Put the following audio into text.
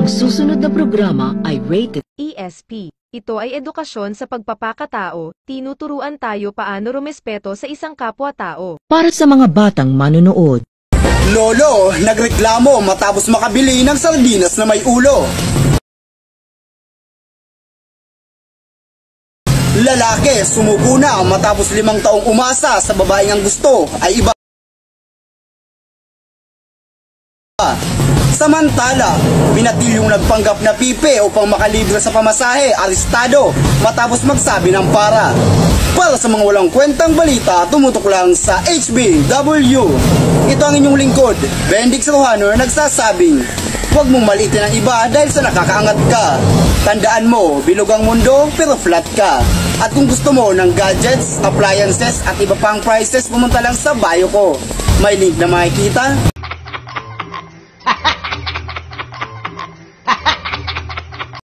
susunod na programa ay rated ESP. Ito ay edukasyon sa pagpapakatao, tinuturuan tayo paano rumespeto sa isang kapwa-tao. para sa mga batang manonood. Lolo, nagreklamo matapos makabili ng sardinas na may ulo. Lalaki, sumuko na matapos 5 taong umasa sa babaeng ang gusto ay iba. Samantala, binatil yung nagpanggap na pipe upang makalibre sa pamasahe, arestado matapos magsabi ng para. Para sa mga walang kwentang balita, tumutok lang sa HBW. Ito ang inyong lingkod, Bendix Rohanor, nagsasabing, huwag mong maliitin ang iba dahil sa nakakaangat ka. Tandaan mo, bilog ang mundo pero flat ka. At kung gusto mo ng gadgets, appliances at iba pang prices, pumunta lang sa bio ko. May link na makikita.